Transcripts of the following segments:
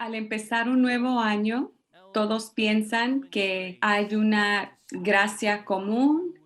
Al empezar un nuevo año, todos piensan que hay una gracia común,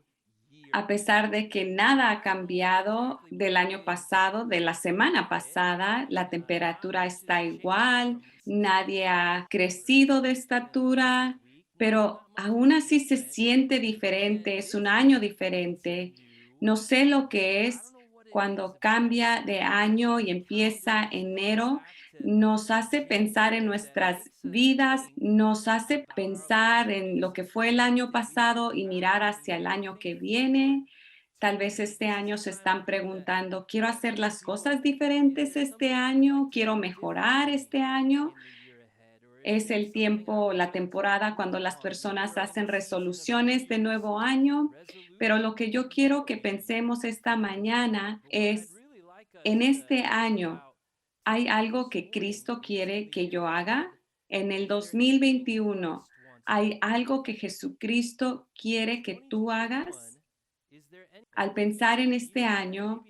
a pesar de que nada ha cambiado del año pasado, de la semana pasada, la temperatura está igual, nadie ha crecido de estatura, pero aún así se siente diferente, es un año diferente. No sé lo que es cuando cambia de año y empieza enero, nos hace pensar en nuestras vidas, nos hace pensar en lo que fue el año pasado y mirar hacia el año que viene. Tal vez este año se están preguntando, ¿quiero hacer las cosas diferentes este año? ¿Quiero mejorar este año? Es el tiempo, la temporada cuando las personas hacen resoluciones de nuevo año, pero lo que yo quiero que pensemos esta mañana es, en este año, ¿hay algo que Cristo quiere que yo haga? En el 2021, ¿hay algo que Jesucristo quiere que tú hagas? Al pensar en este año,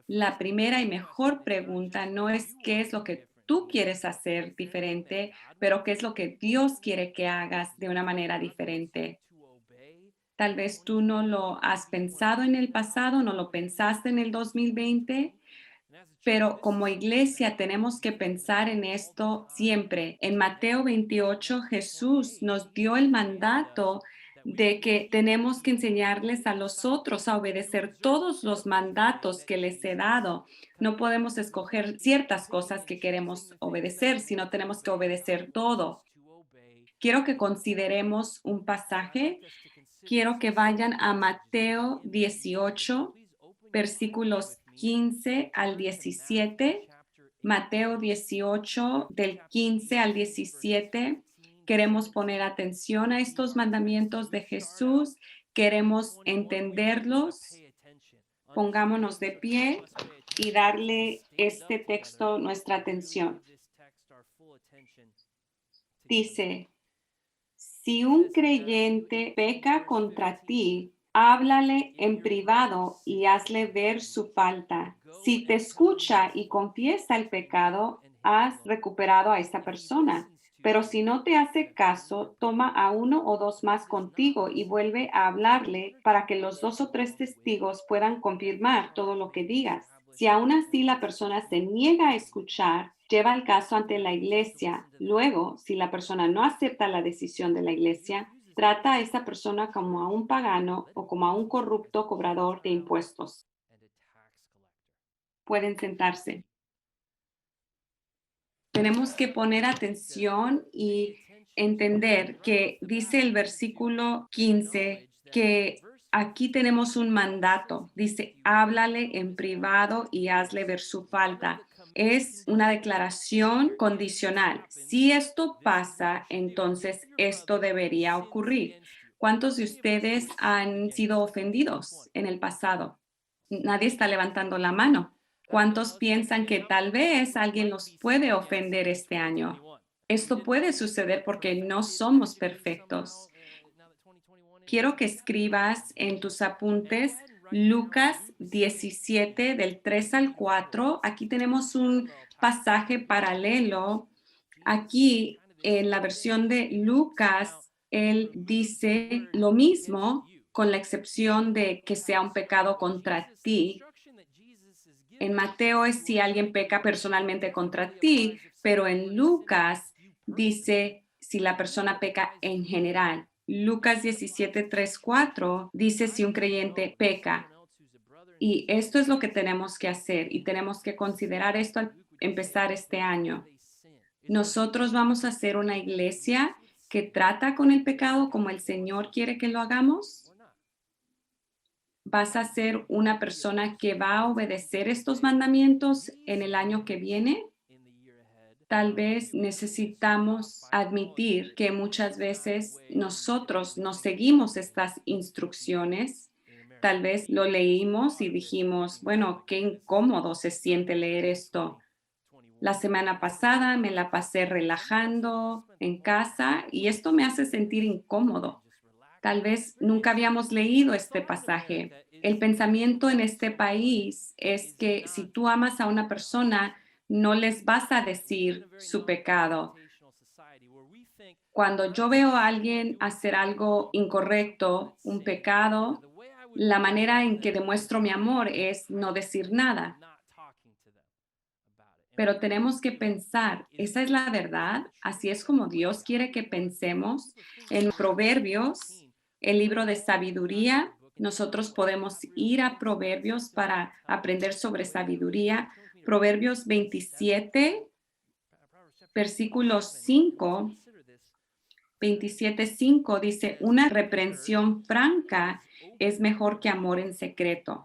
la primera y mejor pregunta no es qué es lo que tú quieres hacer diferente, pero qué es lo que Dios quiere que hagas de una manera diferente. Tal vez tú no lo has pensado en el pasado, no lo pensaste en el 2020, pero como iglesia tenemos que pensar en esto siempre. En Mateo 28, Jesús nos dio el mandato de que tenemos que enseñarles a los otros a obedecer todos los mandatos que les he dado. No podemos escoger ciertas cosas que queremos obedecer, sino tenemos que obedecer todo. Quiero que consideremos un pasaje. Quiero que vayan a Mateo 18, versículos 15 al 17. Mateo 18, del 15 al 17. Queremos poner atención a estos mandamientos de Jesús. Queremos entenderlos. Pongámonos de pie y darle este texto nuestra atención. Dice, si un creyente peca contra ti, háblale en privado y hazle ver su falta. Si te escucha y confiesa el pecado, has recuperado a esta persona. Pero si no te hace caso, toma a uno o dos más contigo y vuelve a hablarle para que los dos o tres testigos puedan confirmar todo lo que digas. Si aún así la persona se niega a escuchar, lleva el caso ante la iglesia. Luego, si la persona no acepta la decisión de la iglesia, trata a esa persona como a un pagano o como a un corrupto cobrador de impuestos. Pueden sentarse. Tenemos que poner atención y entender que dice el versículo 15 que aquí tenemos un mandato. Dice, háblale en privado y hazle ver su falta. Es una declaración condicional. Si esto pasa, entonces esto debería ocurrir. ¿Cuántos de ustedes han sido ofendidos en el pasado? Nadie está levantando la mano. ¿Cuántos piensan que tal vez alguien los puede ofender este año? Esto puede suceder porque no somos perfectos. Quiero que escribas en tus apuntes Lucas 17 del 3 al 4. Aquí tenemos un pasaje paralelo. Aquí en la versión de Lucas, él dice lo mismo con la excepción de que sea un pecado contra ti. En Mateo es si alguien peca personalmente contra ti, pero en Lucas dice si la persona peca en general. Lucas 17, 3, 4 dice si un creyente peca. Y esto es lo que tenemos que hacer y tenemos que considerar esto al empezar este año. Nosotros vamos a ser una iglesia que trata con el pecado como el Señor quiere que lo hagamos. ¿Vas a ser una persona que va a obedecer estos mandamientos en el año que viene? Tal vez necesitamos admitir que muchas veces nosotros no seguimos estas instrucciones. Tal vez lo leímos y dijimos, bueno, qué incómodo se siente leer esto. La semana pasada me la pasé relajando en casa y esto me hace sentir incómodo. Tal vez nunca habíamos leído este pasaje. El pensamiento en este país es que si tú amas a una persona, no les vas a decir su pecado. Cuando yo veo a alguien hacer algo incorrecto, un pecado, la manera en que demuestro mi amor es no decir nada. Pero tenemos que pensar, ¿esa es la verdad? ¿Así es como Dios quiere que pensemos? En Proverbios, el libro de sabiduría, nosotros podemos ir a Proverbios para aprender sobre sabiduría. Proverbios 27, versículo 5, 27:5 dice, una reprensión franca es mejor que amor en secreto.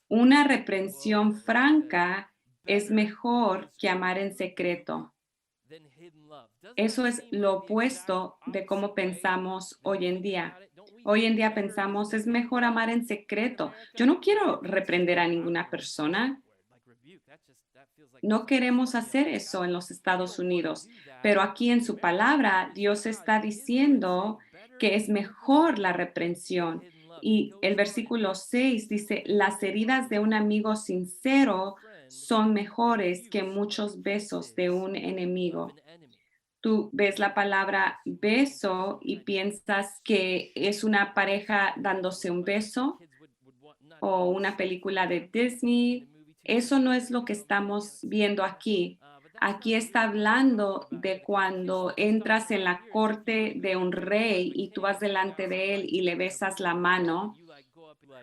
Una reprensión franca es mejor que amar en secreto. Eso es lo opuesto de cómo pensamos hoy en día. Hoy en día pensamos, es mejor amar en secreto. Yo no quiero reprender a ninguna persona. No queremos hacer eso en los Estados Unidos, pero aquí en su palabra Dios está diciendo que es mejor la reprensión. Y el versículo 6 dice, las heridas de un amigo sincero son mejores que muchos besos de un enemigo. Tú ves la palabra beso y piensas que es una pareja dándose un beso o una película de Disney. Eso no es lo que estamos viendo aquí. Aquí está hablando de cuando entras en la corte de un rey y tú vas delante de él y le besas la mano.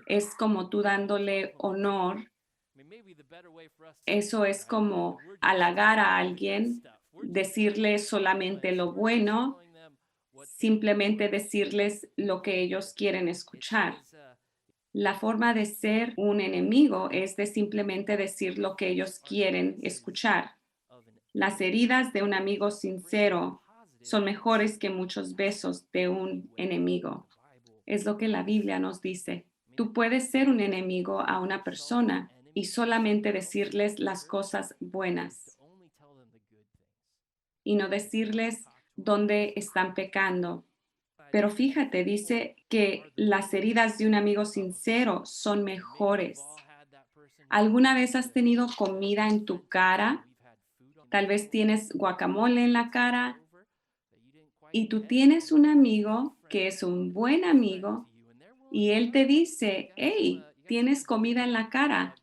Es como tú dándole honor. Eso es como halagar a alguien, decirle solamente lo bueno, simplemente decirles lo que ellos quieren escuchar. La forma de ser un enemigo es de simplemente decir lo que ellos quieren escuchar. Las heridas de un amigo sincero son mejores que muchos besos de un enemigo. Es lo que la Biblia nos dice. Tú puedes ser un enemigo a una persona y solamente decirles las cosas buenas y no decirles dónde están pecando. Pero fíjate, dice que las heridas de un amigo sincero son mejores. ¿Alguna vez has tenido comida en tu cara? Tal vez tienes guacamole en la cara y tú tienes un amigo que es un buen amigo y él te dice, hey, tienes comida en la cara.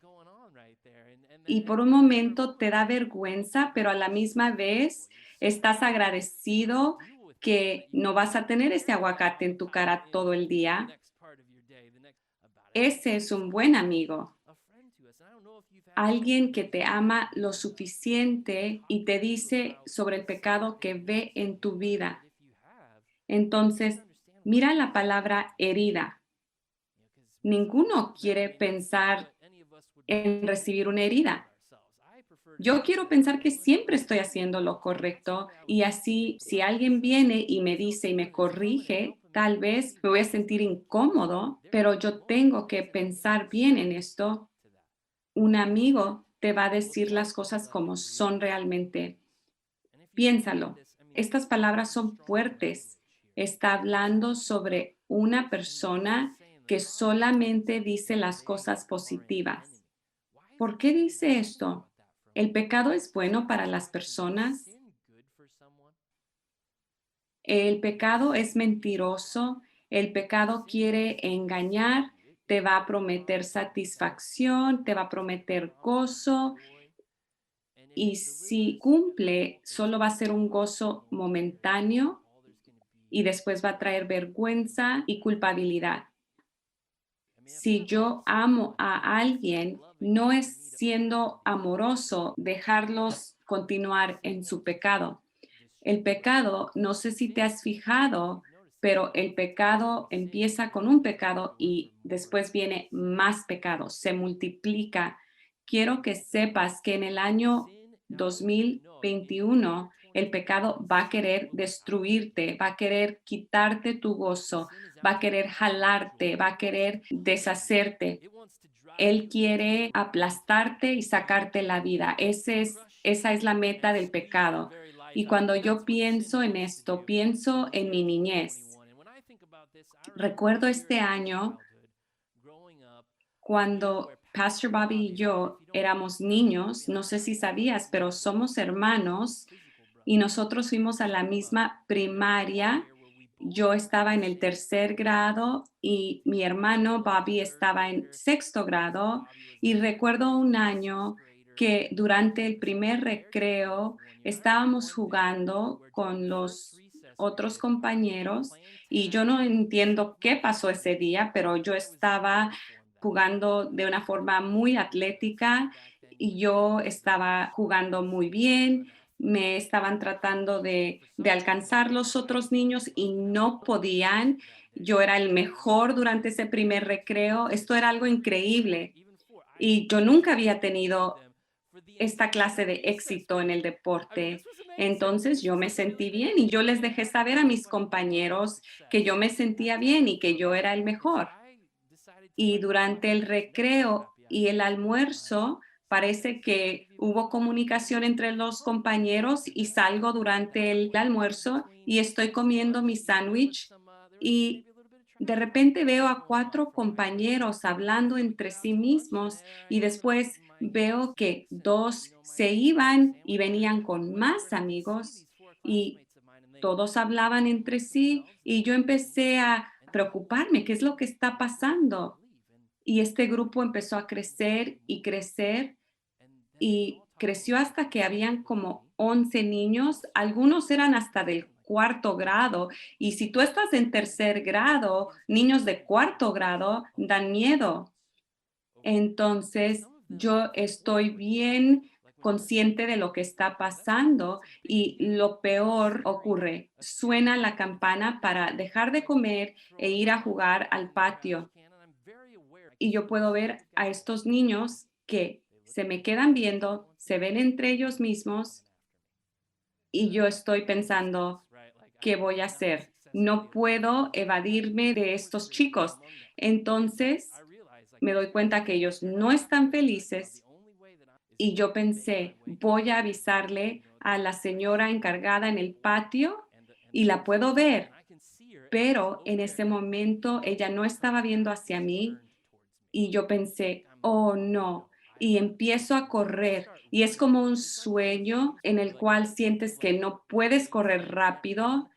Y por un momento te da vergüenza, pero a la misma vez estás agradecido que no vas a tener ese aguacate en tu cara todo el día. Ese es un buen amigo, alguien que te ama lo suficiente y te dice sobre el pecado que ve en tu vida. Entonces, mira la palabra herida. Ninguno quiere pensar en recibir una herida. Yo quiero pensar que siempre estoy haciendo lo correcto y así si alguien viene y me dice y me corrige, tal vez me voy a sentir incómodo, pero yo tengo que pensar bien en esto. Un amigo te va a decir las cosas como son realmente. Piénsalo. Estas palabras son fuertes. Está hablando sobre una persona que solamente dice las cosas positivas. ¿Por qué dice esto? ¿El pecado es bueno para las personas? El pecado es mentiroso, el pecado quiere engañar, te va a prometer satisfacción, te va a prometer gozo y si cumple, solo va a ser un gozo momentáneo y después va a traer vergüenza y culpabilidad. Si yo amo a alguien, no es siendo amoroso dejarlos continuar en su pecado. El pecado, no sé si te has fijado, pero el pecado empieza con un pecado y después viene más pecado, se multiplica. Quiero que sepas que en el año 2021 el pecado va a querer destruirte, va a querer quitarte tu gozo, va a querer jalarte, va a querer deshacerte. Él quiere aplastarte y sacarte la vida. Esa es la meta del pecado. Y cuando yo pienso en esto, pienso en mi niñez. Recuerdo este año cuando Pastor Bobby y yo éramos niños, no sé si sabías, pero somos hermanos y nosotros fuimos a la misma primaria. Yo estaba en el tercer grado y mi hermano Bobby estaba en sexto grado y recuerdo un año que durante el primer recreo estábamos jugando con los otros compañeros y yo no entiendo qué pasó ese día, pero yo estaba jugando de una forma muy atlética y yo estaba jugando muy bien. Me estaban tratando de alcanzar los otros niños y no podían. Yo era el mejor durante ese primer recreo. Esto era algo increíble y yo nunca había tenido esta clase de éxito en el deporte. Entonces yo me sentí bien y yo les dejé saber a mis compañeros que yo me sentía bien y que yo era el mejor. Y durante el recreo y el almuerzo, parece que hubo comunicación entre los compañeros y salgo durante el almuerzo y estoy comiendo mi sándwich y de repente veo a cuatro compañeros hablando entre sí mismos y después veo que dos se iban y venían con más amigos y todos hablaban entre sí y yo empecé a preocuparme, ¿qué es lo que está pasando? Y este grupo empezó a crecer y crecer y creció hasta que habían como 11 niños, algunos eran hasta del cuarto grado, y si tú estás en tercer grado, niños de cuarto grado dan miedo. Entonces, yo estoy bien consciente de lo que está pasando y lo peor ocurre. Suena la campana para dejar de comer e ir a jugar al patio y yo puedo ver a estos niños que se me quedan viendo, se ven entre ellos mismos y yo estoy pensando, ¿qué voy a hacer? No puedo evadirme de estos chicos. Entonces me doy cuenta que ellos no están felices y yo pensé, voy a avisarle a la señora encargada en el patio y la puedo ver, pero en ese momento ella no estaba viendo hacia mí. Y yo pensé, oh no, y empiezo a correr. Y es como un sueño en el cual sientes que no puedes correr rápido.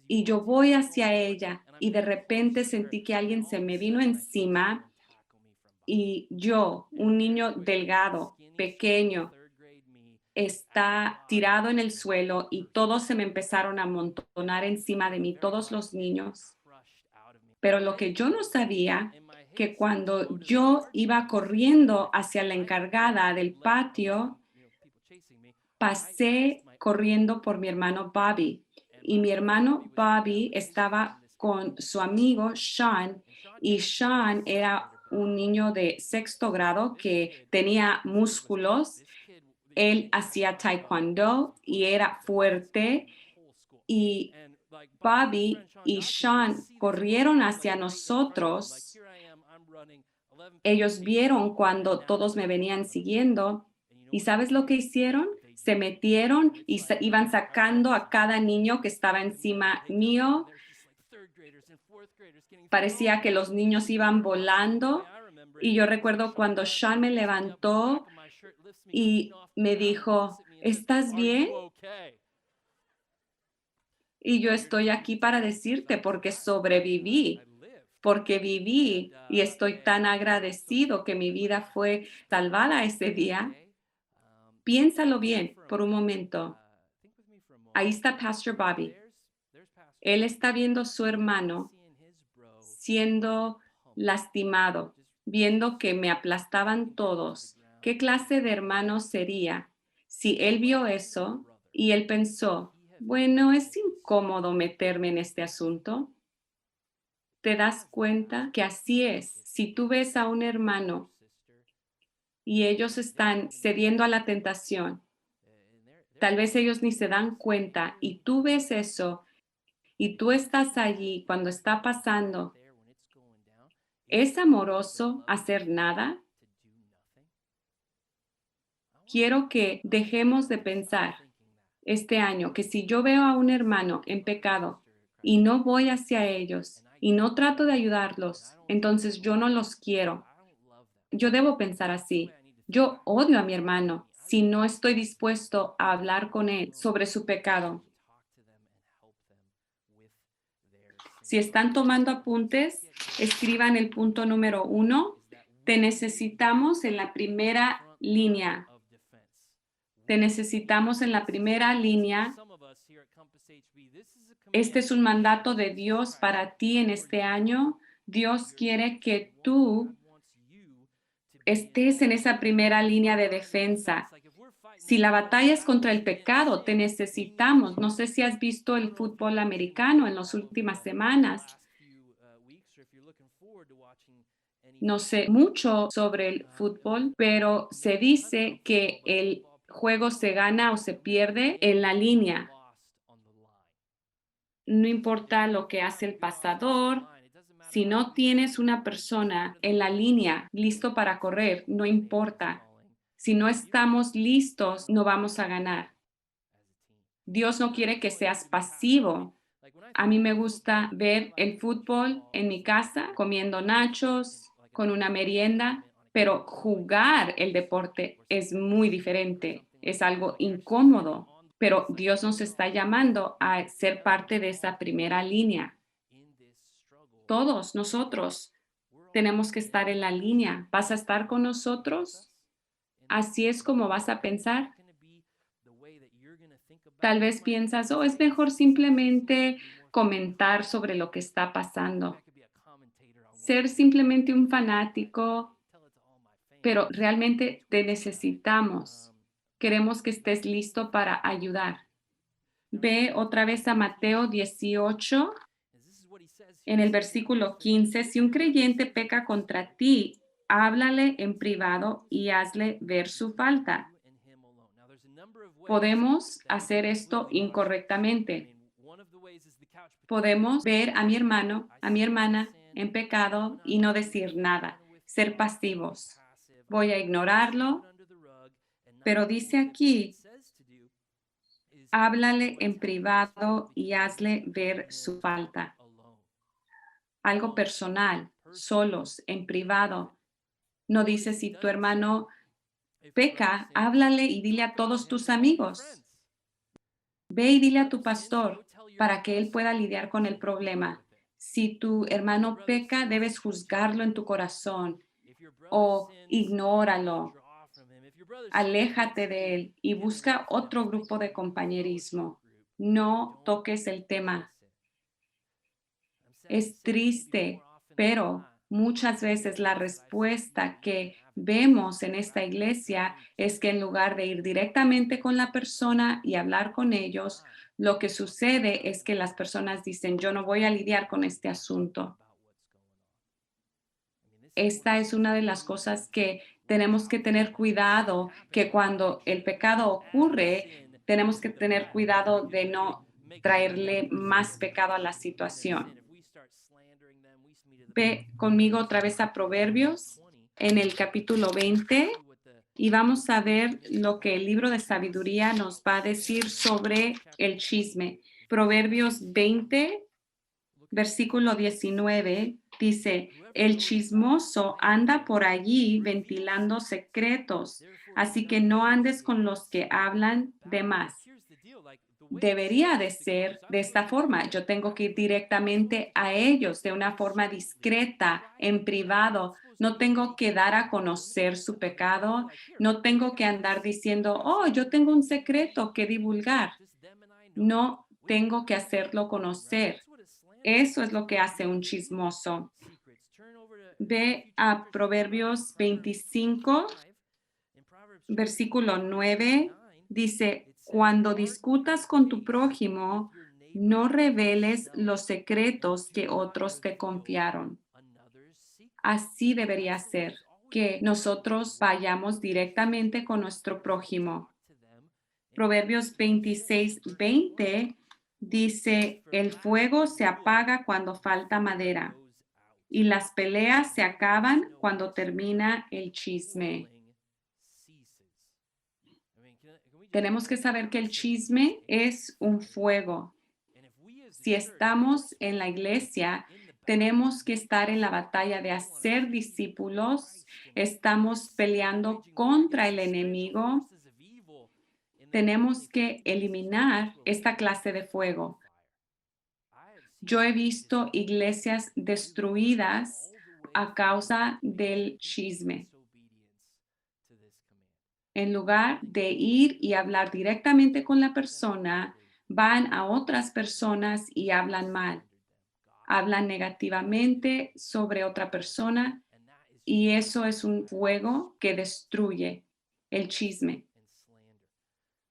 Y yo voy hacia ella y de repente sentí que alguien se me vino encima y yo, un niño delgado, pequeño, está tirado en el suelo y todos se me empezaron a amontonar encima de mí, todos los niños. Pero lo que yo no sabía, que cuando yo iba corriendo hacia la encargada del patio, pasé corriendo por mi hermano Bobby. Y mi hermano Bobby estaba con su amigo Sean, y Sean era un niño de sexto grado que tenía músculos. Él hacía taekwondo y era fuerte. Y Bobby y Sean corrieron hacia nosotros. Ellos vieron cuando todos me venían siguiendo y ¿sabes lo que hicieron? Se metieron y iban sacando a cada niño que estaba encima mío. Parecía que los niños iban volando y yo recuerdo cuando Sean me levantó y me dijo, ¿estás bien? Y yo estoy aquí para decirte porque sobreviví, porque viví y estoy tan agradecido que mi vida fue salvada ese día. Piénsalo bien por un momento. Ahí está Pastor Bobby. Él está viendo a su hermano siendo lastimado, viendo que me aplastaban todos. ¿Qué clase de hermano sería si él vio eso y él pensó, bueno, es incómodo meterme en este asunto? Te das cuenta que así es. Si tú ves a un hermano y ellos están cediendo a la tentación, tal vez ellos ni se dan cuenta y tú ves eso y tú estás allí cuando está pasando. ¿Es amoroso hacer nada? Quiero que dejemos de pensar este año que si yo veo a un hermano en pecado y no voy hacia ellos y no trato de ayudarlos, entonces yo no los quiero. yo debo pensar así. Yo odio a mi hermano si no estoy dispuesto a hablar con él sobre su pecado. Si están tomando apuntes, escriban el punto número 1. Te necesitamos en la primera línea. Te necesitamos en la primera línea. Este es un mandato de Dios para ti en este año. Dios quiere que tú estés en esa primera línea de defensa. Si la batalla es contra el pecado, te necesitamos. No sé si has visto el fútbol americano en las últimas semanas. No sé mucho sobre el fútbol, pero se dice que el juego se gana o se pierde en la línea. No importa lo que hace el pasador, si no tienes una persona en la línea listo para correr, no importa. Si no estamos listos, no vamos a ganar. Dios no quiere que seas pasivo. A mí me gusta ver el fútbol en mi casa, comiendo nachos, con una merienda, pero jugar el deporte es muy diferente, es algo incómodo, pero Dios nos está llamando a ser parte de esa primera línea. Todos nosotros tenemos que estar en la línea. ¿Vas a estar con nosotros? Así es como vas a pensar. Tal vez piensas, oh, es mejor simplemente comentar sobre lo que está pasando, ser simplemente un fanático, pero realmente te necesitamos. Queremos que estés listo para ayudar. Ve otra vez a Mateo 18, en el versículo 15. Si un creyente peca contra ti, háblale en privado y hazle ver su falta. Podemos hacer esto incorrectamente. Podemos ver a mi hermano, a mi hermana en pecado y no decir nada, ser pasivos. Voy a ignorarlo, pero dice aquí, háblale en privado y hazle ver su falta. Algo personal, solos, en privado. No dice si tu hermano peca, háblale y dile a todos tus amigos. Ve y dile a tu pastor para que él pueda lidiar con el problema. Si tu hermano peca, debes juzgarlo en tu corazón o ignóralo. Aléjate de él y busca otro grupo de compañerismo. No toques el tema. Es triste, pero muchas veces la respuesta que vemos en esta iglesia es que en lugar de ir directamente con la persona y hablar con ellos, lo que sucede es que las personas dicen, yo no voy a lidiar con este asunto. Esta es una de las cosas que tenemos que tener cuidado, que cuando el pecado ocurre, tenemos que tener cuidado de no traerle más pecado a la situación. Ve conmigo otra vez a Proverbios en el capítulo 20 y vamos a ver lo que el libro de sabiduría nos va a decir sobre el chisme. Proverbios 20, versículo 19 dice, el chismoso anda por allí ventilando secretos, así que no andes con los que hablan de más. Debería de ser de esta forma. Yo tengo que ir directamente a ellos de una forma discreta, en privado. No tengo que dar a conocer su pecado. No tengo que andar diciendo, oh, yo tengo un secreto que divulgar. No tengo que hacerlo conocer. Eso es lo que hace un chismoso. Ve a Proverbios 25, versículo 9. Dice, cuando discutas con tu prójimo, no reveles los secretos que otros te confiaron. Así debería ser, que nosotros vayamos directamente con nuestro prójimo. Proverbios 26:20 dice, el fuego se apaga cuando falta madera y las peleas se acaban cuando termina el chisme. Tenemos que saber que el chisme es un fuego. Si estamos en la iglesia, Tenemos que estar en la batalla de hacer discípulos. Estamos peleando contra el enemigo. Tenemos que eliminar esta clase de fuego. Yo he visto iglesias destruidas a causa del chisme. En lugar de ir y hablar directamente con la persona, van a otras personas y hablan mal, hablan negativamente sobre otra persona y eso es un fuego que destruye el chisme.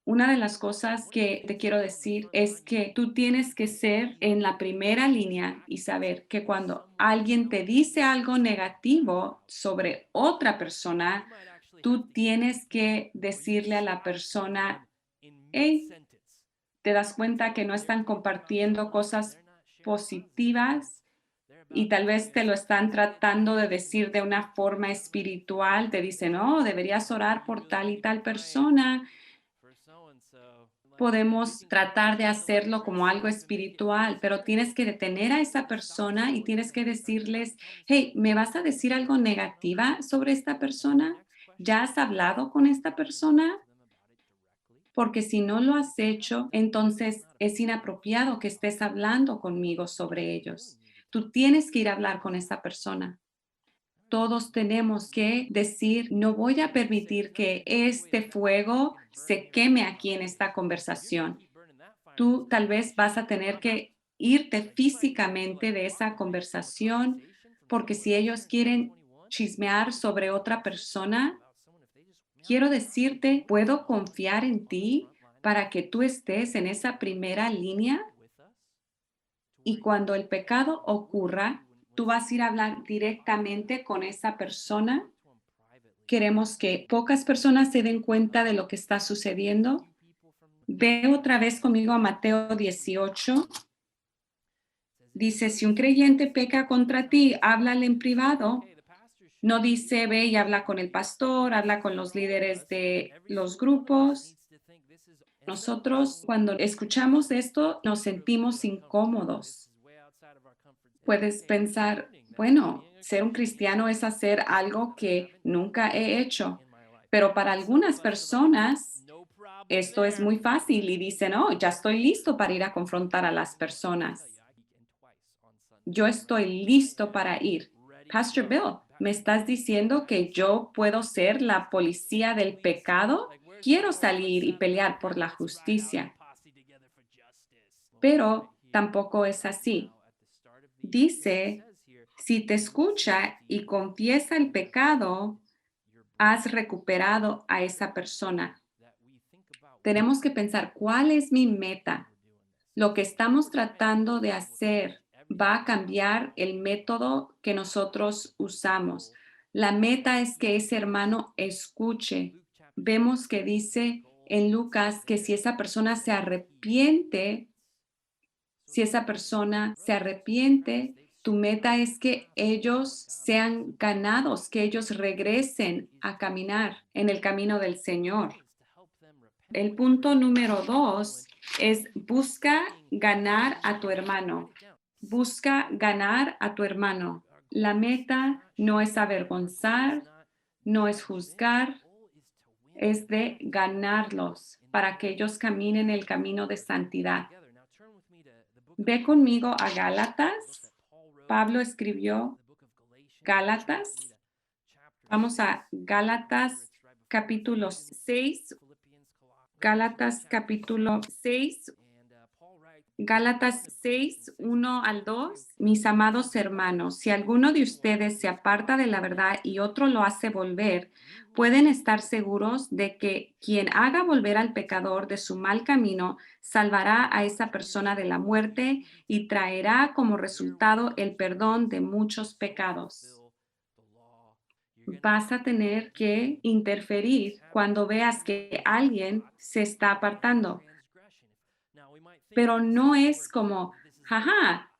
Una de las cosas que te quiero decir es que tú tienes que ser en la primera línea y saber que cuando alguien te dice algo negativo sobre otra persona, tú tienes que decirle a la persona, hey, te das cuenta que no están compartiendo cosas positivas y tal vez te lo están tratando de decir de una forma espiritual, te dicen, no, deberías orar por tal y tal persona. Podemos tratar de hacerlo como algo espiritual, pero tienes que detener a esa persona y tienes que decirles, hey, ¿me vas a decir algo negativa sobre esta persona? ¿Ya has hablado con esta persona? Porque si no lo has hecho, entonces es inapropiado que estés hablando conmigo sobre ellos. Tú tienes que ir a hablar con esa persona. Todos tenemos que decir, no voy a permitir que este fuego se queme aquí en esta conversación. Tú tal vez vas a tener que irte físicamente de esa conversación porque si ellos quieren chismear sobre otra persona, quiero decirte, ¿puedo confiar en ti para que tú estés en esa primera línea? Y cuando el pecado ocurra, tú vas a ir a hablar directamente con esa persona. Queremos que pocas personas se den cuenta de lo que está sucediendo. Ve otra vez conmigo a Mateo 18. Dice, si un creyente peca contra ti, háblale en privado. No dice, ve y habla con el pastor, habla con los líderes de los grupos. Nosotros cuando escuchamos esto nos sentimos incómodos. Puedes pensar, bueno, ser un cristiano es hacer algo que nunca he hecho, pero para algunas personas esto es muy fácil y dicen, oh, ya estoy listo para ir a confrontar a las personas. Yo estoy listo para ir. Pastor Bill, ¿me estás diciendo que yo puedo ser la policía del pecado? Quiero salir y pelear por la justicia, pero tampoco es así. Dice, si te escucha y confiesa el pecado, has recuperado a esa persona. Tenemos que pensar, ¿cuál es mi meta? Lo que estamos tratando de hacer va a cambiar el método que nosotros usamos. La meta es que ese hermano escuche. Vemos que dice en Lucas que si esa persona se arrepiente, tu meta es que ellos sean ganados, que ellos regresen a caminar en el camino del Señor. El punto número 2 es busca ganar a tu hermano. Busca ganar a tu hermano. La meta no es avergonzar, no es juzgar, es de ganarlos para que ellos caminen el camino de santidad. Ve conmigo a Gálatas. Pablo escribió Gálatas. Vamos a Gálatas capítulo 6. Gálatas capítulo 6. Gálatas 6, 1 al 2. Mis amados hermanos, si alguno de ustedes se aparta de la verdad y otro lo hace volver, pueden estar seguros de que quien haga volver al pecador de su mal camino salvará a esa persona de la muerte y traerá como resultado el perdón de muchos pecados. Vas a tener que interferir cuando veas que alguien se está apartando, pero no es como, jaja,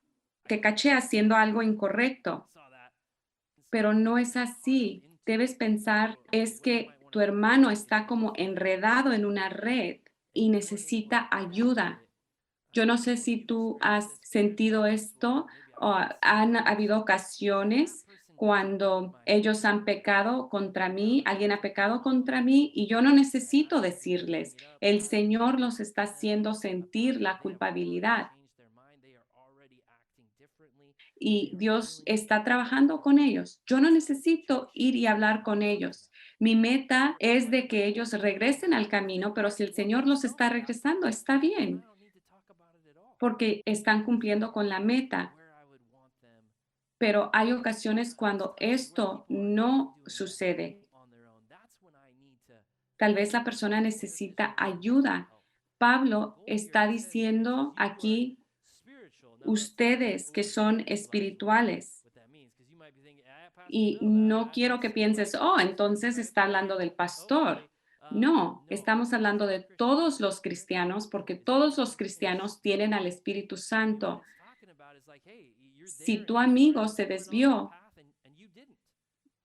te caché haciendo algo incorrecto, pero no es así. Debes pensar, es que tu hermano está como enredado en una red y necesita ayuda. Yo no sé si tú has sentido esto Han habido ocasiones cuando ellos han pecado contra mí, alguien ha pecado contra mí y yo no necesito decirles. El Señor los está haciendo sentir la culpabilidad y Dios está trabajando con ellos. Yo no necesito ir y hablar con ellos. Mi meta es de que ellos regresen al camino, pero si el Señor los está regresando, está bien, porque están cumpliendo con la meta. Pero hay ocasiones cuando esto no sucede. Tal vez la persona necesita ayuda. Pablo está diciendo aquí, ustedes que son espirituales. Y no quiero que pienses, oh, entonces está hablando del pastor. No, estamos hablando de todos los cristianos porque todos los cristianos tienen al Espíritu Santo. Si tu amigo se desvió,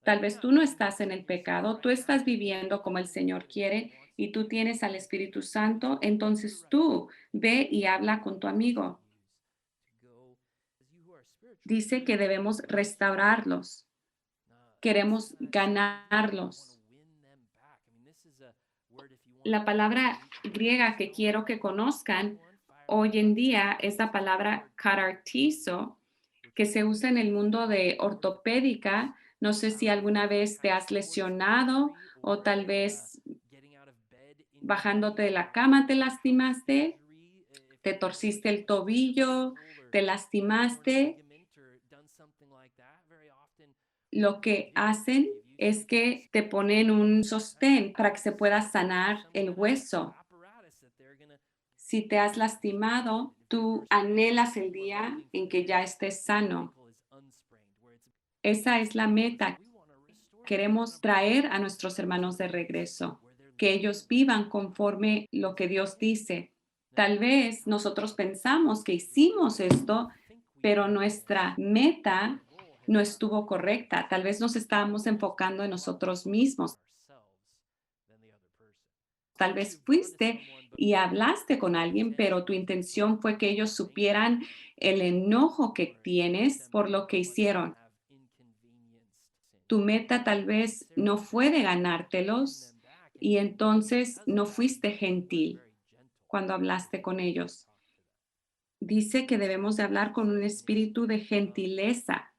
tal vez tú no estás en el pecado, tú estás viviendo como el Señor quiere y tú tienes al Espíritu Santo, entonces tú ve y habla con tu amigo. Dice que debemos restaurarlos, queremos ganarlos. La palabra griega que quiero que conozcan hoy en día es la palabra catartizo, que se usa en el mundo de ortopédica. No sé si alguna vez te has lesionado o tal vez bajándote de la cama te lastimaste, te torciste el tobillo, te lastimaste. Lo que hacen es que te ponen un sostén para que se pueda sanar el hueso. Si te has lastimado, tú anhelas el día en que ya estés sano. Esa es la meta. Queremos traer a nuestros hermanos de regreso, que ellos vivan conforme lo que Dios dice. Tal vez nosotros pensamos que hicimos esto, pero nuestra meta no estuvo correcta. Tal vez nos estábamos enfocando en nosotros mismos. Tal vez fuiste y hablaste con alguien, pero tu intención fue que ellos supieran el enojo que tienes por lo que hicieron. Tu meta tal vez no fue de ganártelos y entonces no fuiste gentil cuando hablaste con ellos. Dice que debemos de hablar con un espíritu de gentileza.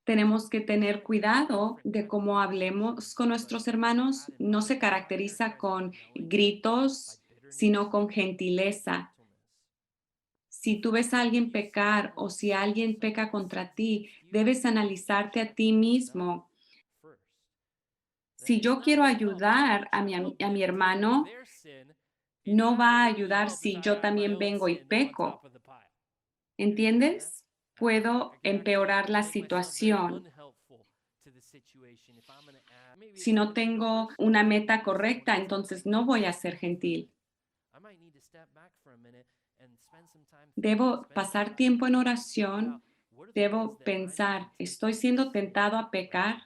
Tenemos que tener cuidado de cómo hablemos con nuestros hermanos. No se caracteriza con gritos, sino con gentileza. Si tú ves a alguien pecar o si alguien peca contra ti, debes analizarte a ti mismo. Si yo quiero ayudar a mi hermano, no va a ayudar si yo también vengo y peco. ¿Entiendes? Puedo empeorar la situación. Si no tengo una meta correcta, entonces no voy a ser gentil. Debo pasar tiempo en oración, debo pensar, ¿estoy siendo tentado a pecar?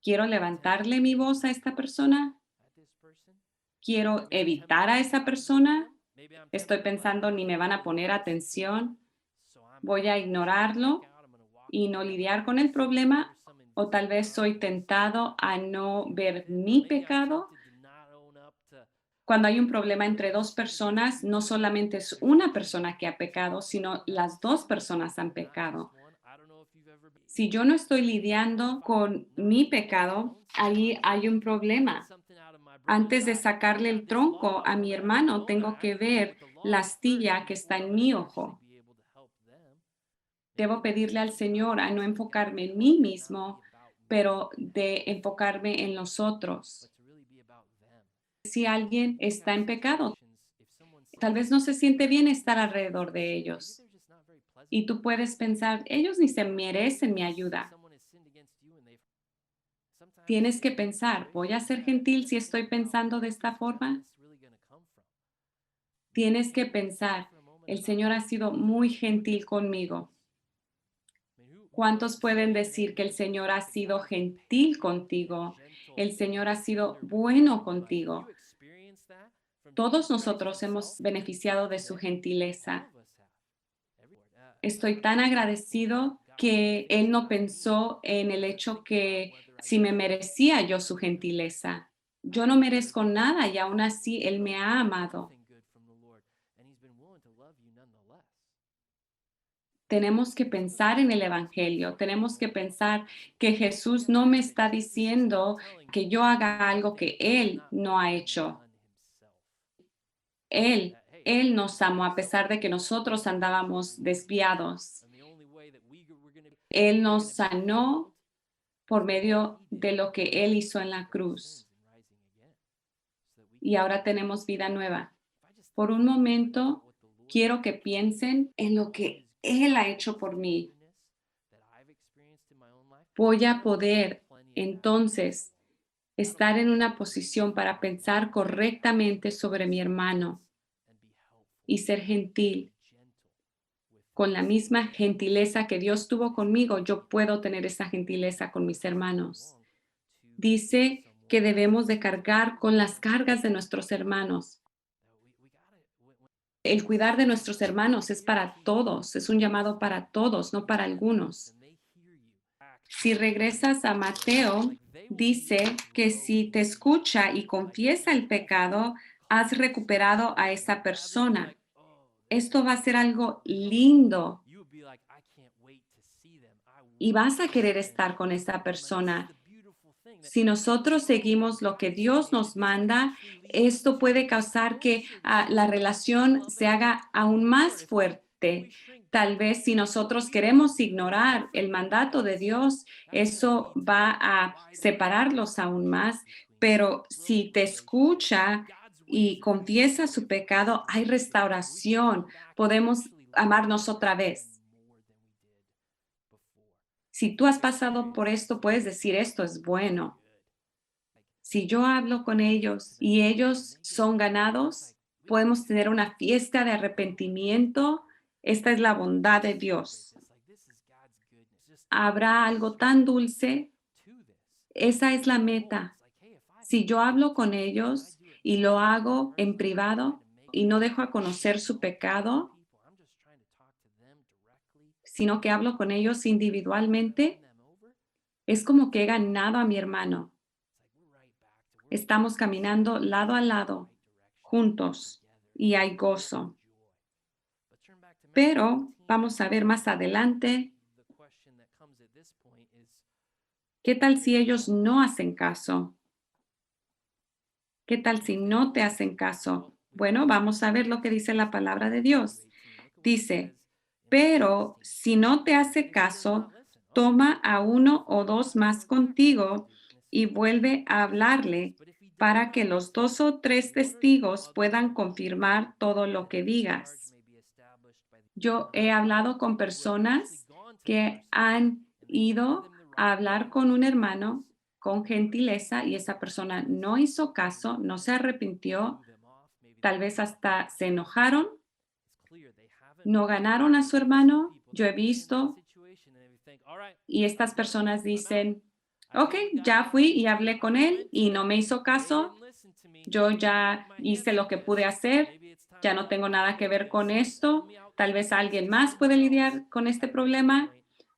¿Quiero levantarle mi voz a esta persona? ¿Quiero evitar a esa persona? Estoy pensando, ni me van a poner atención, voy a ignorarlo y no lidiar con el problema, o tal vez soy tentado a no ver mi pecado. Cuando hay un problema entre dos personas, no solamente es una persona que ha pecado, sino las dos personas han pecado. Si yo no estoy lidiando con mi pecado, ahí hay un problema. Antes de sacarle el tronco a mi hermano, tengo que ver la astilla que está en mi ojo. Debo pedirle al Señor a no enfocarme en mí mismo, pero de enfocarme en los otros. Si alguien está en pecado, tal vez no se siente bien estar alrededor de ellos. Y tú puedes pensar, ellos ni se merecen mi ayuda. Tienes que pensar, ¿voy a ser gentil si estoy pensando de esta forma? Tienes que pensar, el Señor ha sido muy gentil conmigo. ¿Cuántos pueden decir que el Señor ha sido gentil contigo? El Señor ha sido bueno contigo. Todos nosotros hemos beneficiado de su gentileza. Estoy tan agradecido que Él no pensó en el hecho que si me merecía yo su gentileza. Yo no merezco nada y aún así Él me ha amado. Tenemos que pensar en el Evangelio, tenemos que pensar que Jesús no me está diciendo que yo haga algo que Él no ha hecho. Él nos amó a pesar de que nosotros andábamos desviados. Él nos sanó por medio de lo que Él hizo en la cruz y ahora tenemos vida nueva. Por un momento, quiero que piensen en lo que Él ha hecho por mí. Voy a poder entonces estar en una posición para pensar correctamente sobre mi hermano y ser gentil. Con la misma gentileza que Dios tuvo conmigo, yo puedo tener esa gentileza con mis hermanos. Dice que debemos de cargar con las cargas de nuestros hermanos. El cuidar de nuestros hermanos es para todos, es un llamado para todos, no para algunos. Si regresas a Mateo, dice que si te escucha y confiesa el pecado, has recuperado a esa persona. Esto va a ser algo lindo y vas a querer estar con esa persona. Si nosotros seguimos lo que Dios nos manda, esto puede causar que la relación se haga aún más fuerte. Tal vez si nosotros queremos ignorar el mandato de Dios, eso va a separarlos aún más. Pero si te escucha y confiesa su pecado, hay restauración. Podemos amarnos otra vez. Si tú has pasado por esto, puedes decir esto es bueno. Si yo hablo con ellos y ellos son ganados, podemos tener una fiesta de arrepentimiento. Esta es la bondad de Dios. Habrá algo tan dulce. Esa es la meta. Si yo hablo con ellos y lo hago en privado y no dejo a conocer su pecado, sino que hablo con ellos individualmente, es como que he ganado a mi hermano. Estamos caminando lado a lado, juntos, y hay gozo. Pero vamos a ver más adelante, ¿qué tal si ellos no hacen caso? ¿Qué tal si no te hacen caso? Bueno, vamos a ver lo que dice la palabra de Dios. Dice, pero si no te hace caso, toma a uno o dos más contigo y vuelve a hablarle para que los dos o tres testigos puedan confirmar todo lo que digas. Yo he hablado con personas que han ido a hablar con un hermano con gentileza y esa persona no hizo caso, no se arrepintió, tal vez hasta se enojaron, no ganaron a su hermano. Yo he visto y estas personas dicen, ok, ya fui y hablé con él y no me hizo caso, yo ya hice lo que pude hacer, ya no tengo nada que ver con esto, tal vez alguien más puede lidiar con este problema,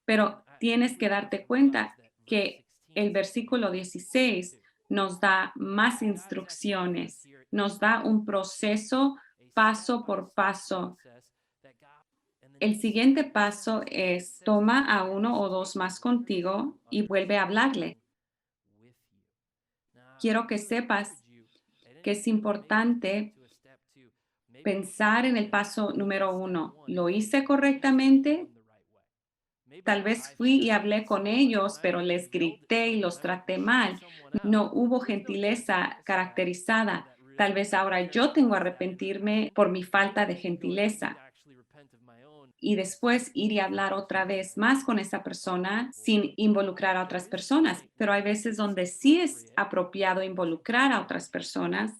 pero tienes que darte cuenta que el versículo 16 nos da más instrucciones, nos da un proceso paso por paso. El siguiente paso es toma a uno o dos más contigo y vuelve a hablarle. Quiero que sepas que es importante pensar en el paso número uno. ¿Lo hice correctamente? Tal vez fui y hablé con ellos, pero les grité y los traté mal. No hubo gentileza caracterizada. Tal vez ahora yo tengo que arrepentirme por mi falta de gentileza y después ir y hablar otra vez más con esa persona sin involucrar a otras personas. Pero hay veces donde sí es apropiado involucrar a otras personas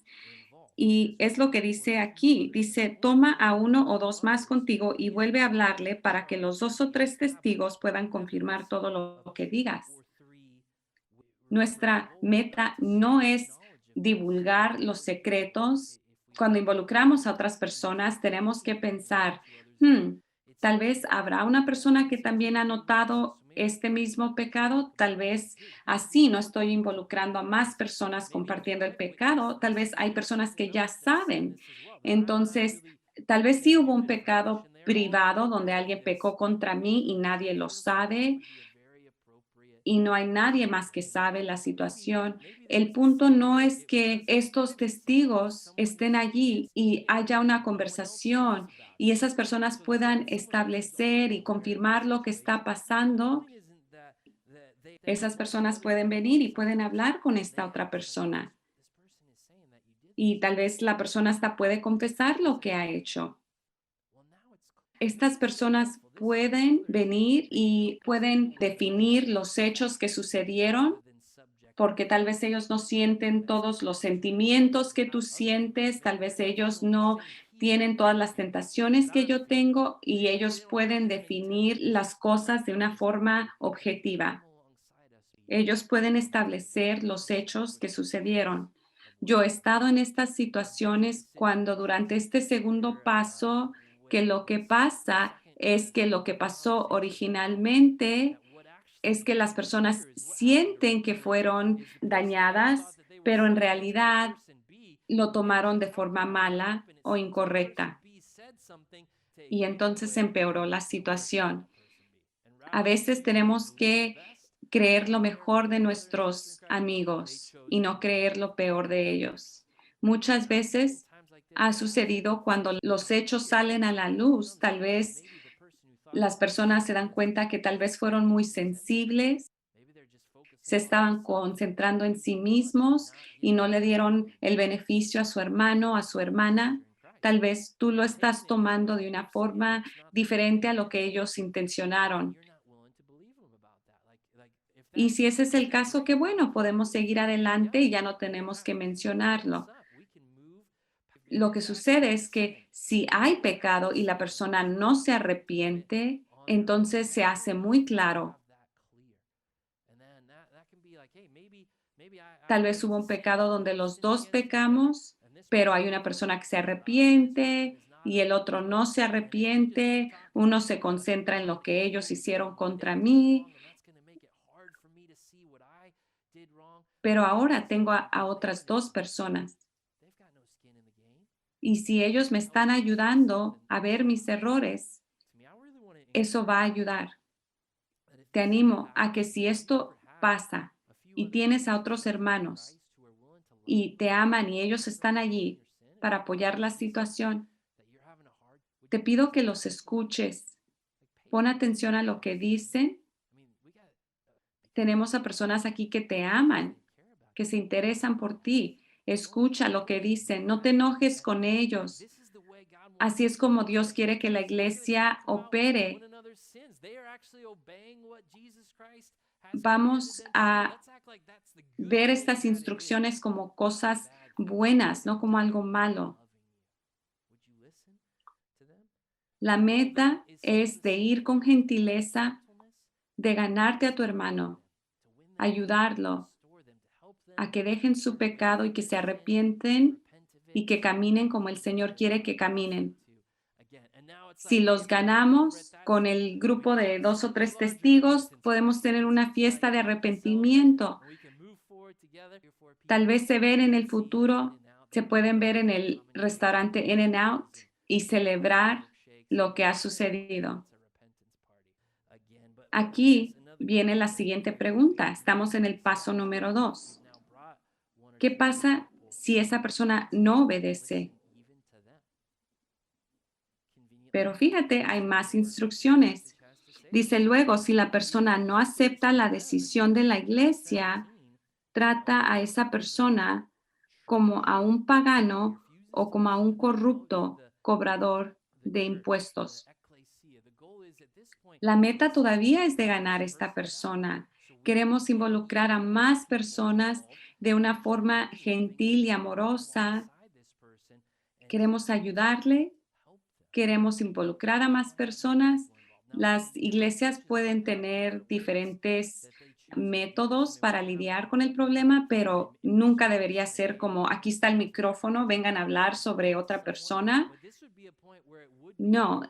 y es lo que dice aquí. Dice, toma a uno o dos más contigo y vuelve a hablarle para que los dos o tres testigos puedan confirmar todo lo que digas. Nuestra meta no es divulgar los secretos. Cuando involucramos a otras personas, tenemos que pensar, Tal vez habrá una persona que también ha notado este mismo pecado, tal vez así no estoy involucrando a más personas compartiendo el pecado, tal vez hay personas que ya saben. Entonces, tal vez sí hubo un pecado privado donde alguien pecó contra mí y nadie lo sabe y no hay nadie más que sabe la situación. El punto no es que estos testigos estén allí y haya una conversación y esas personas puedan establecer y confirmar lo que está pasando. Esas personas pueden venir y pueden hablar con esta otra persona y tal vez la persona hasta puede confesar lo que ha hecho. Estas personas pueden venir y pueden definir los hechos que sucedieron porque tal vez ellos no sienten todos los sentimientos que tú sientes, tal vez ellos no tienen todas las tentaciones que yo tengo y ellos pueden definir las cosas de una forma objetiva. Ellos pueden establecer los hechos que sucedieron. Yo he estado en estas situaciones cuando durante este segundo paso, que lo que pasa es que lo que pasó originalmente es que las personas sienten que fueron dañadas, pero en realidad lo tomaron de forma mala o incorrecta. Y entonces empeoró la situación. A veces tenemos que creer lo mejor de nuestros amigos y no creer lo peor de ellos. Muchas veces ha sucedido cuando los hechos salen a la luz, tal vez las personas se dan cuenta que tal vez fueron muy sensibles, se estaban concentrando en sí mismos y no le dieron el beneficio a su hermano, a su hermana. Tal vez tú lo estás tomando de una forma diferente a lo que ellos intencionaron. Y si ese es el caso, qué bueno, podemos seguir adelante y ya no tenemos que mencionarlo. Lo que sucede es que si hay pecado y la persona no se arrepiente, entonces se hace muy claro. Tal vez hubo un pecado donde los dos pecamos, pero hay una persona que se arrepiente y el otro no se arrepiente. Uno se concentra en lo que ellos hicieron contra mí, pero ahora tengo a otras dos personas. Y si ellos me están ayudando a ver mis errores, eso va a ayudar. Te animo a que si esto pasa y tienes a otros hermanos y te aman y ellos están allí para apoyar la situación, te pido que los escuches. Pon atención a lo que dicen. Tenemos a personas aquí que te aman, que se interesan por ti. Escucha lo que dicen. No te enojes con ellos. Así es como Dios quiere que la iglesia opere. Vamos a ver estas instrucciones como cosas buenas, no como algo malo. La meta es de ir con gentileza, de ganarte a tu hermano, ayudarlo a que dejen su pecado y que se arrepienten y que caminen como el Señor quiere que caminen. Si los ganamos con el grupo de 2 o 3 testigos, podemos tener una fiesta de arrepentimiento. Tal vez se ven en el futuro, se pueden ver en el restaurante In-N-Out y celebrar lo que ha sucedido. Aquí viene la siguiente pregunta. Estamos en el paso número 2. ¿Qué pasa si esa persona no obedece? Pero fíjate, hay más instrucciones. Dice luego, si la persona no acepta la decisión de la iglesia, trata a esa persona como a un pagano o como a un corrupto cobrador de impuestos. La meta todavía es de ganar a esta persona. Queremos involucrar a más personas de una forma gentil y amorosa. Queremos ayudarle, queremos involucrar a más personas. Las iglesias pueden tener diferentes métodos para lidiar con el problema, pero nunca debería ser como aquí está el micrófono, vengan a hablar sobre otra persona. No,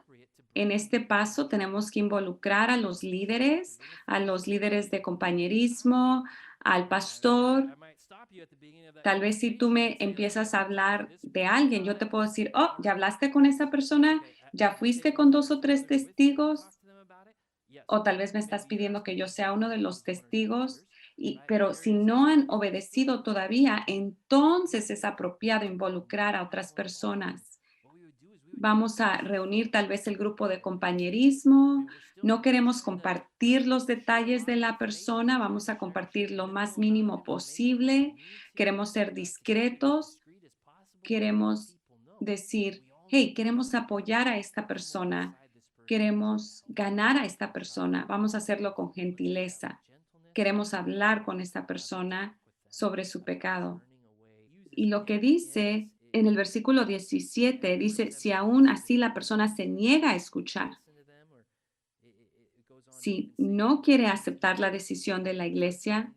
En este paso tenemos que involucrar a los líderes de compañerismo, al pastor. Tal vez si tú me empiezas a hablar de alguien, yo te puedo decir, oh, ¿ya hablaste con esa persona? ¿Ya fuiste con dos o tres testigos? O tal vez me estás pidiendo que yo sea uno de los testigos, pero si no han obedecido todavía, entonces es apropiado involucrar a otras personas. Vamos a reunir tal vez el grupo de compañerismo. No queremos compartir los detalles de la persona, vamos a compartir lo más mínimo posible. Queremos ser discretos, queremos decir, hey, queremos apoyar a esta persona, queremos ganar a esta persona, vamos a hacerlo con gentileza. Queremos hablar con esta persona sobre su pecado. Y lo que dice en el versículo 17 dice, si aún así la persona se niega a escuchar, si no quiere aceptar la decisión de la iglesia,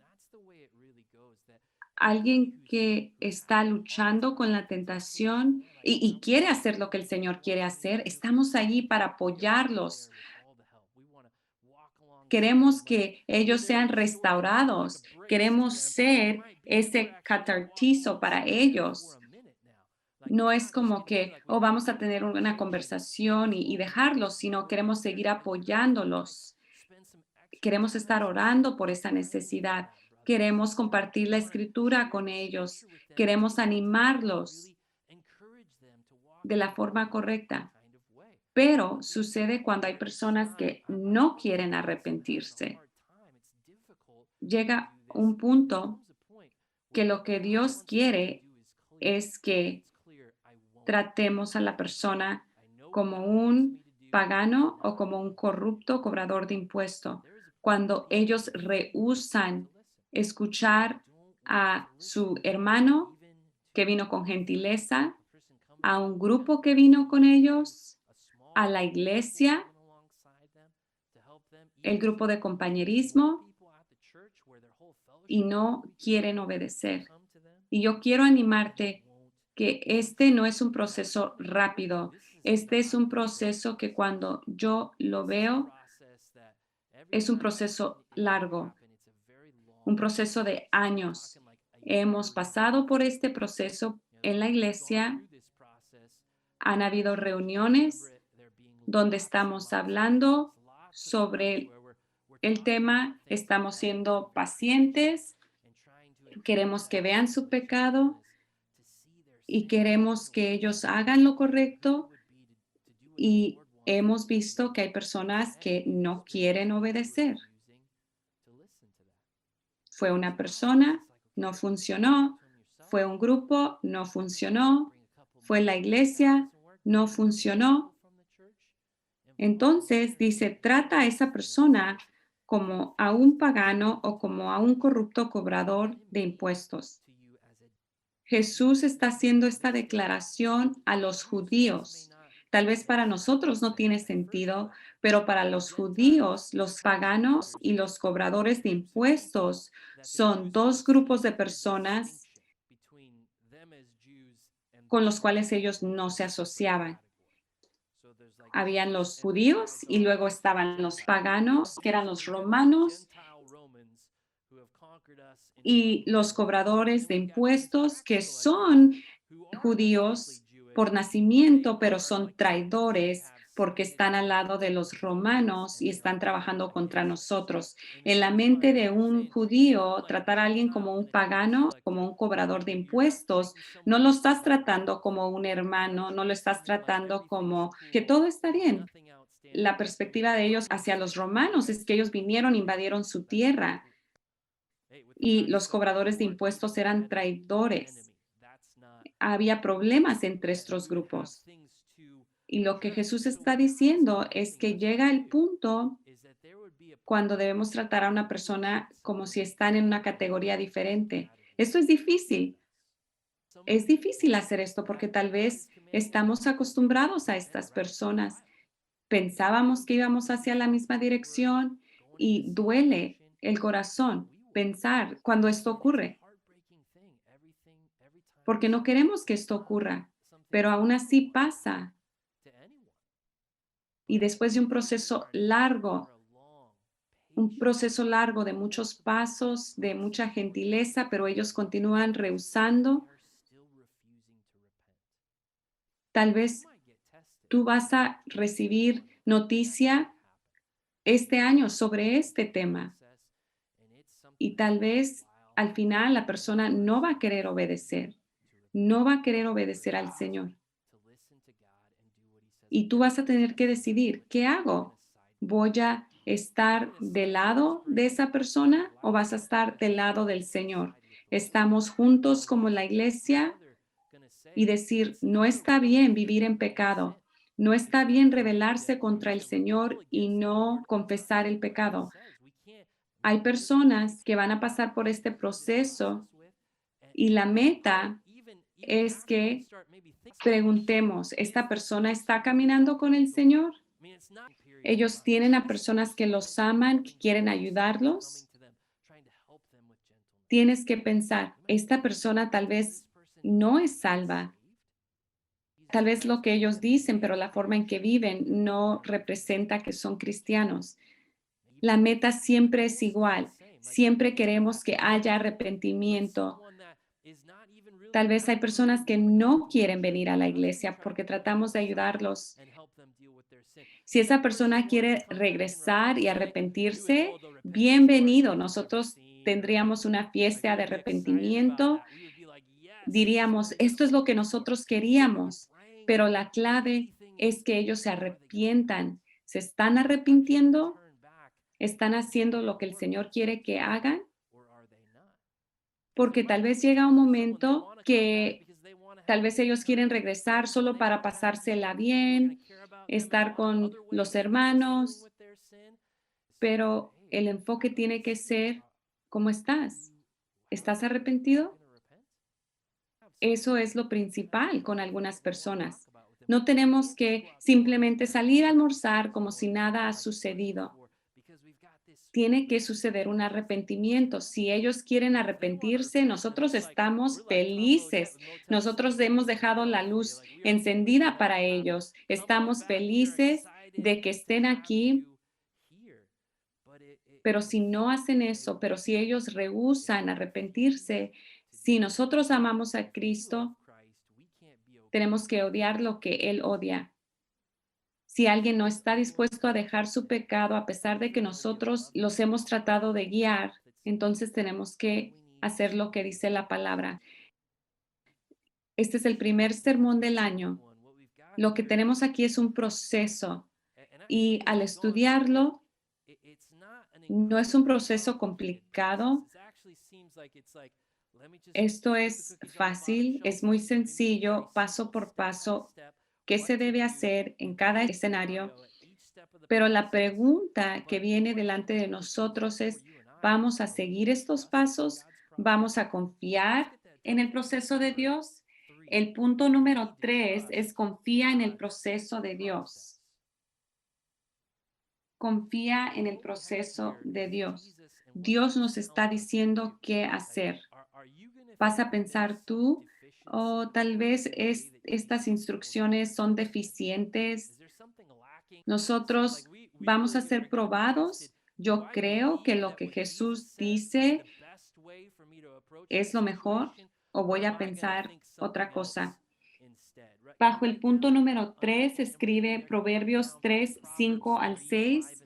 alguien que está luchando con la tentación y quiere hacer lo que el Señor quiere hacer, estamos allí para apoyarlos. Queremos que ellos sean restaurados. Queremos ser ese catartizo para ellos. No es como que, oh, vamos a tener una conversación y dejarlos, sino queremos seguir apoyándolos. Queremos estar orando por esa necesidad. Queremos compartir la escritura con ellos. Queremos animarlos de la forma correcta. Pero sucede cuando hay personas que no quieren arrepentirse. Llega un punto que lo que Dios quiere es que tratemos a la persona como un pagano o como un corrupto cobrador de impuesto. Cuando ellos rehúsan escuchar a su hermano que vino con gentileza, a un grupo que vino con ellos, a la iglesia, el grupo de compañerismo y no quieren obedecer. Y yo quiero animarte que este no es un proceso rápido, este es un proceso que cuando yo lo veo es un proceso largo, un proceso de años. Hemos pasado por este proceso en la iglesia, han habido reuniones donde estamos hablando sobre el tema, estamos siendo pacientes, queremos que vean su pecado y queremos que ellos hagan lo correcto y hemos visto que hay personas que no quieren obedecer. Fue una persona, no funcionó, fue un grupo, no funcionó, fue la iglesia, no funcionó. Entonces dice, trata a esa persona como a un pagano o como a un corrupto cobrador de impuestos. Jesús está haciendo esta declaración a los judíos. Tal vez para nosotros no tiene sentido, pero para los judíos, los paganos y los cobradores de impuestos son dos grupos de personas con los cuales ellos no se asociaban. Habían los judíos y luego estaban los paganos, que eran los romanos, y los cobradores de impuestos, que son judíos por nacimiento, pero son traidores porque están al lado de los romanos y están trabajando contra nosotros. En la mente de un judío, tratar a alguien como un pagano, como un cobrador de impuestos, no lo estás tratando como un hermano, no lo estás tratando como que todo está bien. La perspectiva de ellos hacia los romanos es que ellos vinieron, invadieron su tierra y los cobradores de impuestos eran traidores. Había problemas entre estos grupos. Y lo que Jesús está diciendo es que llega el punto cuando debemos tratar a una persona como si están en una categoría diferente. Esto es difícil. Es difícil hacer esto porque tal vez estamos acostumbrados a estas personas. Pensábamos que íbamos hacia la misma dirección y duele el corazón pensar cuando esto ocurre, porque no queremos que esto ocurra, pero aún así pasa. Y después de un proceso largo de muchos pasos, de mucha gentileza, pero ellos continúan rehusando, tal vez tú vas a recibir noticia este año sobre este tema y tal vez al final la persona no va a querer obedecer, no va a querer obedecer al Señor. Y tú vas a tener que decidir, ¿qué hago? ¿Voy a estar del lado de esa persona o vas a estar del lado del Señor? Estamos juntos como la iglesia y decir, no está bien vivir en pecado, no está bien rebelarse contra el Señor y no confesar el pecado. Hay personas que van a pasar por este proceso y la meta es que preguntemos, ¿esta persona está caminando con el Señor? Ellos tienen a personas que los aman, que quieren ayudarlos. Tienes que pensar, esta persona tal vez no es salva. Tal vez lo que ellos dicen, pero la forma en que viven no representa que son cristianos. La meta siempre es igual. Siempre queremos que haya arrepentimiento. Tal vez hay personas que no quieren venir a la iglesia porque tratamos de ayudarlos. Si esa persona quiere regresar y arrepentirse, bienvenido. Nosotros tendríamos una fiesta de arrepentimiento. Diríamos, esto es lo que nosotros queríamos, pero la clave es que ellos se arrepientan. ¿Se están arrepintiendo? ¿Están haciendo lo que el Señor quiere que hagan? Porque tal vez llega un momento que tal vez ellos quieren regresar solo para pasársela bien, estar con los hermanos, pero el enfoque tiene que ser, ¿cómo estás? ¿Estás arrepentido? Eso es lo principal con algunas personas. No tenemos que simplemente salir a almorzar como si nada ha sucedido. Tiene que suceder un arrepentimiento. Si ellos quieren arrepentirse, nosotros estamos felices. Nosotros hemos dejado la luz encendida para ellos. Estamos felices de que estén aquí, pero si no hacen eso, pero si ellos rehúsan arrepentirse, si nosotros amamos a Cristo, tenemos que odiar lo que Él odia. Si alguien no está dispuesto a dejar su pecado a pesar de que nosotros los hemos tratado de guiar, entonces tenemos que hacer lo que dice la palabra. Este es el primer sermón del año. Lo que tenemos aquí es un proceso y al estudiarlo no es un proceso complicado. Esto es fácil, es muy sencillo, paso por paso, qué se debe hacer en cada escenario. Pero la pregunta que viene delante de nosotros es, ¿vamos a seguir estos pasos? ¿Vamos a confiar en el proceso de Dios? El punto número 3 es confía en el proceso de Dios. Confía en el proceso de Dios. Dios nos está diciendo qué hacer. Vas a pensar tú, o tal vez estas instrucciones son deficientes. Nosotros vamos a ser probados. Yo creo que lo que Jesús dice es lo mejor o voy a pensar otra cosa. Bajo el punto número 3 escribe Proverbios 3 5 al 6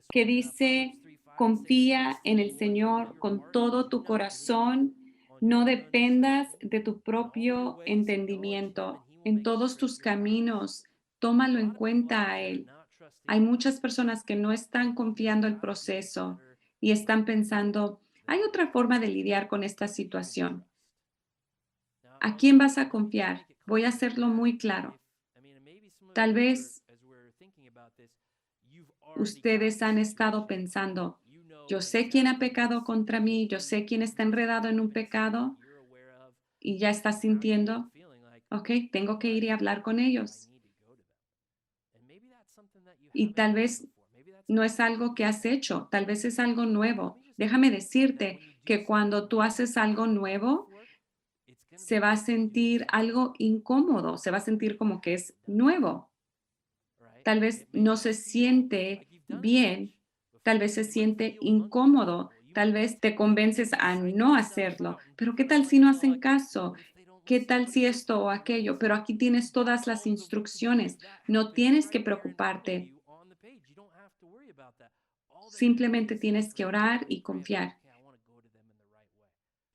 que dice, confía en el Señor con todo tu corazón, no dependas de tu propio entendimiento. En todos tus caminos, tómalo en cuenta a Él. Hay muchas personas que no están confiando el proceso y están pensando, hay otra forma de lidiar con esta situación. ¿A quién vas a confiar? Voy a hacerlo muy claro. Tal vez ustedes han estado pensando, yo sé quién ha pecado contra mí, yo sé quién está enredado en un pecado y ya estás sintiendo, ok, tengo que ir y hablar con ellos. Y tal vez no es algo que has hecho, tal vez es algo nuevo. Déjame decirte que cuando tú haces algo nuevo, se va a sentir algo incómodo, se va a sentir como que es nuevo. Tal vez no se siente bien, tal vez se siente incómodo, tal vez te convences a no hacerlo, pero ¿qué tal si no hacen caso? ¿Qué tal si esto o aquello? Pero aquí tienes todas las instrucciones, no tienes que preocuparte, simplemente tienes que orar y confiar.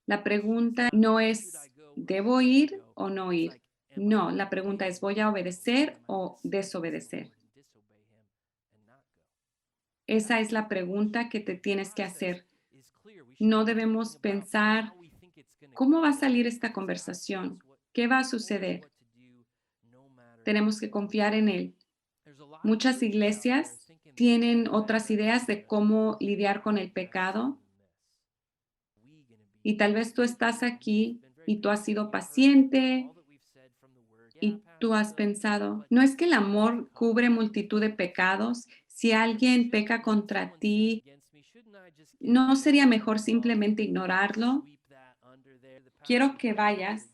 La pregunta no es, ¿debo ir o no ir? No, la pregunta es, ¿voy a obedecer o desobedecer? Esa es la pregunta que te tienes que hacer. No debemos pensar, ¿cómo va a salir esta conversación? ¿Qué va a suceder? Tenemos que confiar en Él. Muchas iglesias tienen otras ideas de cómo lidiar con el pecado y tal vez tú estás aquí y tú has sido paciente y tú has pensado, ¿no es que el amor cubre multitud de pecados? Si alguien peca contra ti, ¿no sería mejor simplemente ignorarlo? Quiero que vayas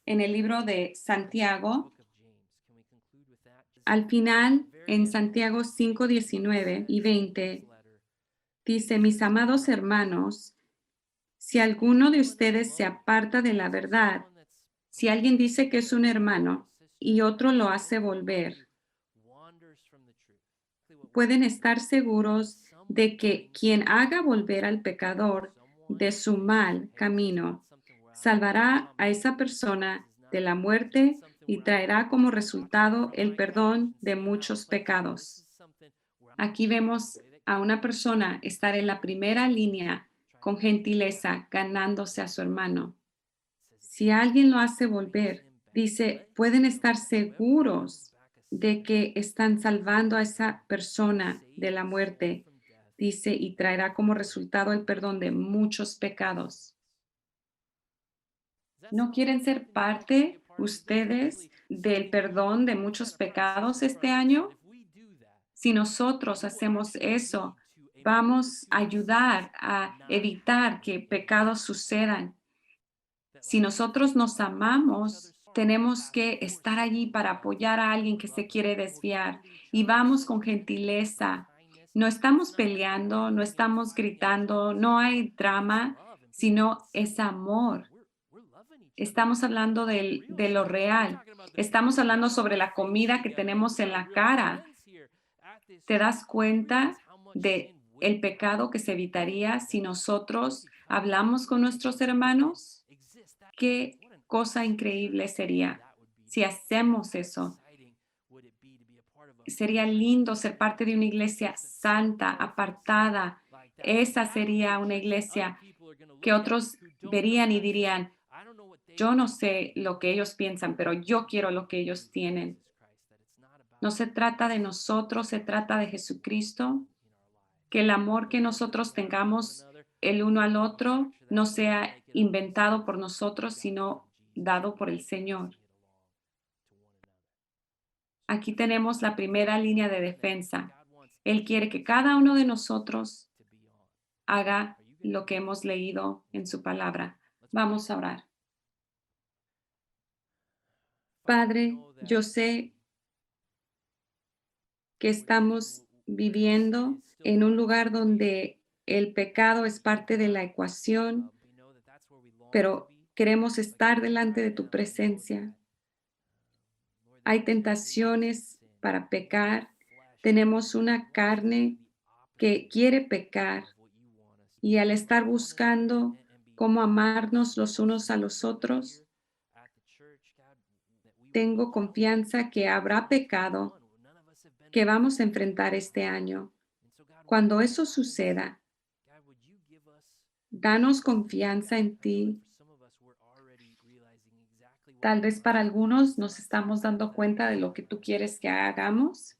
en el libro de Santiago, al final, en Santiago 5:19 y 20, dice, mis amados hermanos, si alguno de ustedes se aparta de la verdad, si alguien dice que es un hermano y otro lo hace volver, pueden estar seguros de que quien haga volver al pecador de su mal camino, salvará a esa persona de la muerte y traerá como resultado el perdón de muchos pecados. Aquí vemos a una persona estar en la primera línea con gentileza, ganándose a su hermano. Si alguien lo hace volver, dice, pueden estar seguros de que están salvando a esa persona de la muerte, dice, y traerá como resultado el perdón de muchos pecados. ¿No quieren ser parte ustedes del perdón de muchos pecados este año? Si nosotros hacemos eso, vamos a ayudar a evitar que pecados sucedan. Si nosotros nos amamos, tenemos que estar allí para apoyar a alguien que se quiere desviar y vamos con gentileza. No estamos peleando, no estamos gritando, no hay drama, sino es amor. Estamos hablando de lo real. Estamos hablando sobre la comida que tenemos en la cara. ¿Te das cuenta de el pecado que se evitaría si nosotros hablamos con nuestros hermanos? Qué cosa increíble sería si hacemos eso. Sería lindo ser parte de una iglesia santa, apartada. Esa sería una iglesia que otros verían y dirían, yo no sé lo que ellos piensan, pero yo quiero lo que ellos tienen. No se trata de nosotros, se trata de Jesucristo. Que el amor que nosotros tengamos el uno al otro no sea inventado por nosotros, sino dado por el Señor. Aquí tenemos la primera línea de defensa. Él quiere que cada uno de nosotros haga lo que hemos leído en su palabra. Vamos a orar. Padre, yo sé que estamos viviendo en un lugar donde el pecado es parte de la ecuación, pero queremos estar delante de tu presencia. Hay tentaciones para pecar. Tenemos una carne que quiere pecar y al estar buscando cómo amarnos los unos a los otros, tengo confianza que habrá pecado que vamos a enfrentar este año. Cuando eso suceda, danos confianza en ti. Tal vez para algunos nos estamos dando cuenta de lo que tú quieres que hagamos.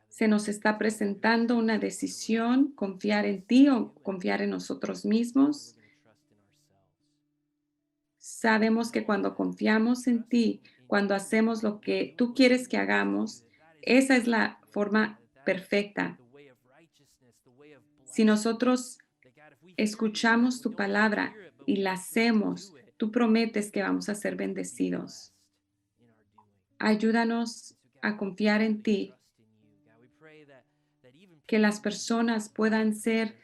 Se nos está presentando una decisión, confiar en ti o confiar en nosotros mismos. Sabemos que cuando confiamos en ti, cuando hacemos lo que tú quieres que hagamos, esa es la forma perfecta. Si nosotros escuchamos tu palabra y la hacemos, tú prometes que vamos a ser bendecidos. Ayúdanos a confiar en ti, que las personas puedan ser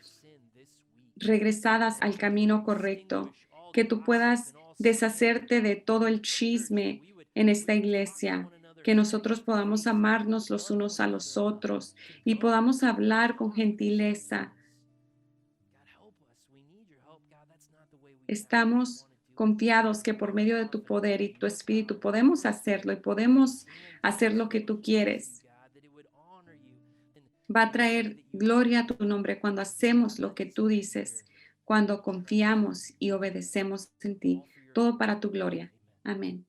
regresadas al camino correcto, que tú puedas deshacerte de todo el chisme en esta iglesia, que nosotros podamos amarnos los unos a los otros y podamos hablar con gentileza. Estamos confiados que por medio de tu poder y tu espíritu podemos hacerlo y podemos hacer lo que tú quieres. Va a traer gloria a tu nombre cuando hacemos lo que tú dices, cuando confiamos y obedecemos en ti. Todo para tu gloria. Amén.